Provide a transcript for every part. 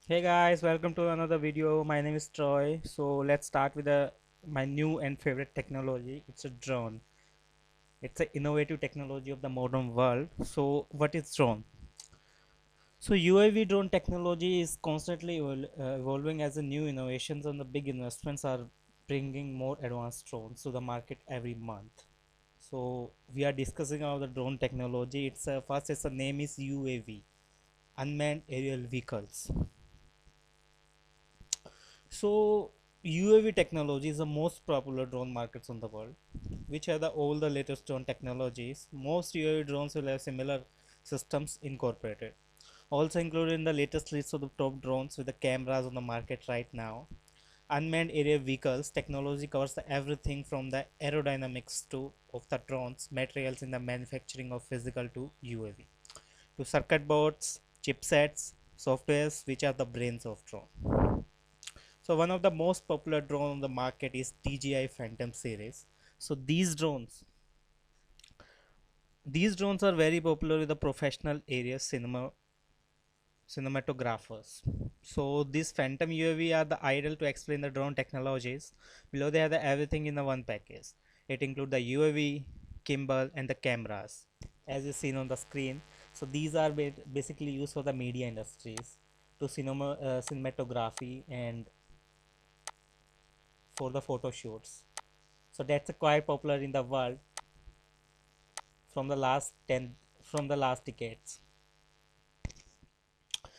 Hey guys, welcome to another video. My name is Troy. So let's start with my new and favorite technology. It's a drone. It's an innovative technology of the modern world. So what is drone? So UAV drone technology is constantly evolving as the new innovations and the big investments are bringing more advanced drones to the market every month. So we are discussing about the drone technology. It's the name is UAV, unmanned aerial vehicles. So UAV technology is the most popular drone markets on the world, which are all the latest drone technologies. Most UAV drones will have similar systems incorporated. Also included in the latest list of the top drones with the cameras on the market right now. Unmanned aerial vehicles technology covers everything from the aerodynamics to of the drones, materials in the manufacturing of physical to UAV, to circuit boards, chipsets, softwares, which are the brains of drone. So one of the most popular drone on the market is DJI Phantom series. So these drones are very popular with the professional area cinematographers. So these Phantom UAV are the ideal to explain the drone technologies. Below they have the everything in the one package. It includes the UAV, gimbal, and the cameras, as is seen on the screen. So these are basically used for the media industries, to cinematography and for the photo shoots. So that's quite popular in the world from the last decades.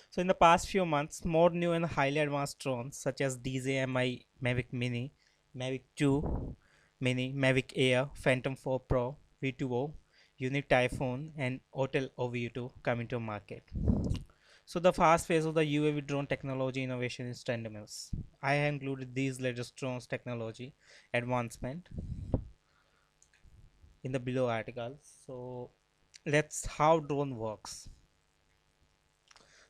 So in the past few months, more new and highly advanced drones such as DJI Mavic Mini, Mavic 2 Mini, Mavic Air, Phantom 4 Pro, V2O, Unit Typhoon, and Hotel OV2 come into market. So the fast phase of the UAV drone technology innovation is tremendous. I have included these latest drones technology advancement in the below article. So let's how drone works.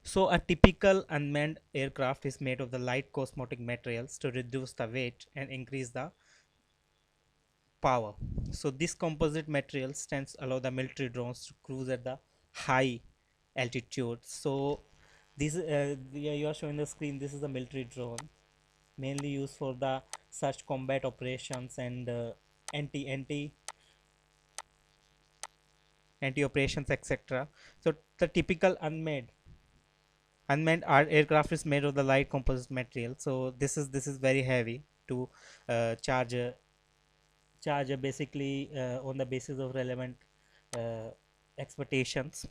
So a typical unmanned aircraft is made of the light cosmetic materials to reduce the weight and increase the power. So this composite material stands allow the military drones to cruise at the high altitude. So this yeah, you are showing the screen. This is a military drone mainly used for the such combat operations and anti operations, etc. So the typical unmanned aircraft is made of the light composite material. So this is very heavy to charge basically on the basis of relevant uh, expectations.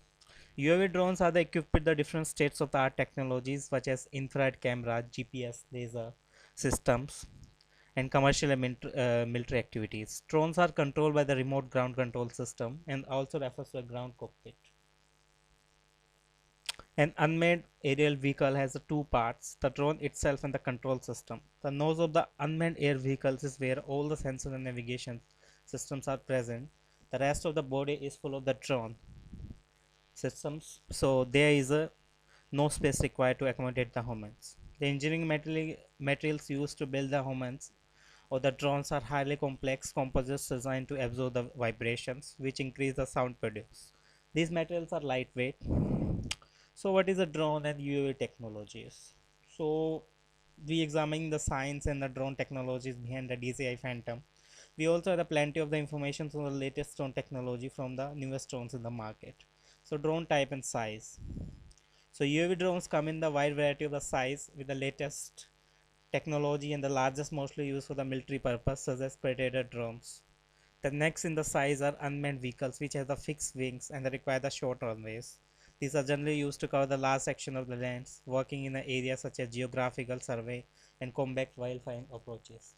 UAV drones are the equipped with the different states of the art technologies such as infrared camera, GPS, laser systems, and commercial and military activities. Drones are controlled by the remote ground control system and also refers to a ground cockpit. An unmanned aerial vehicle has two parts, the drone itself and the control system. The nose of the unmanned air vehicles is where all the sensors and navigation systems are present. The rest of the body is full of the drone systems, so there is no space required to accommodate the humans. The engineering materials used to build the humans or the drones are highly complex composites designed to absorb the vibrations which increase the sound produced. These materials are lightweight. So what is a drone and UAV technologies? So we examine the science and the drone technologies behind the DJI Phantom. We also have plenty of the information from the latest drone technology from the newest drones in the market. So drone type and size. So UAV drones come in the wide variety of the size with the latest technology, and the largest mostly used for the military purpose such as Predator drones. The next in the size are unmanned vehicles which have the fixed wings and they require the short runways. These are generally used to cover the large section of the lands, working in an area such as geographical survey and combat wildfire approaches.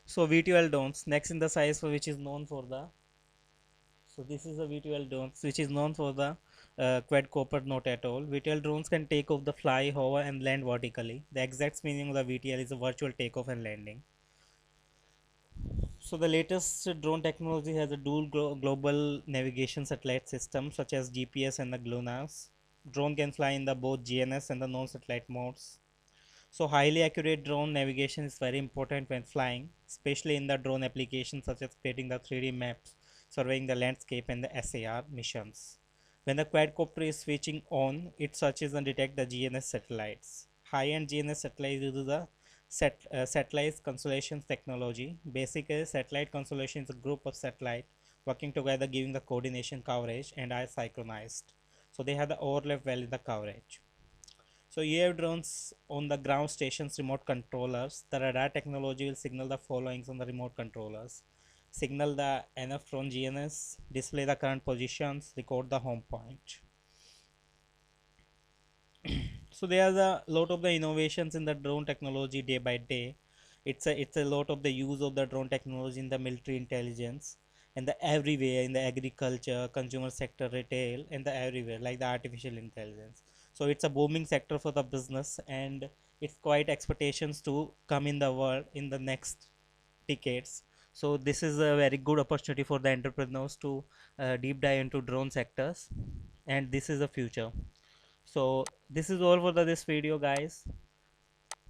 So VTOL drones next in the size for which is known for the this is a VTOL drones which is known for the quadcopter not at all. VTOL drones can take off the fly, hover and land vertically. The exact meaning of the VTOL is a virtual takeoff and landing. So the latest drone technology has a dual global navigation satellite system such as GPS and the GLONASS. Drone can fly in the both GNS and the non-satellite modes. So highly accurate drone navigation is very important when flying, especially in the drone applications such as creating the 3D maps, surveying the landscape and the SAR missions. When the quadcopter is switching on, it searches and detects the GNS satellites. High-end GNS satellites uses the satellite constellations technology. Basically, satellite constellation is a group of satellites working together, giving the coordination coverage and are synchronized. So they have the overlap well in the coverage. So you have drones on the ground stations remote controllers. The radar technology will signal the followings on the remote controllers. Signal the NF from GNS, display the current positions, record the home point. So there are a lot of the innovations in the drone technology day by day. It's a lot of the use of the drone technology in the military intelligence and the everywhere in the agriculture, consumer sector, retail, and the everywhere like the artificial intelligence. So it's a booming sector for the business, and it's quite expectations to come in the world in the next decades. So this is a very good opportunity for the entrepreneurs to deep dive into drone sectors, and this is the future. So this is all for this video, guys.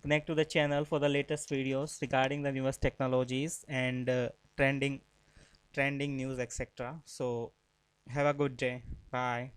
Connect to the channel for the latest videos regarding the newest technologies and trending news, etc. So have a good day. Bye.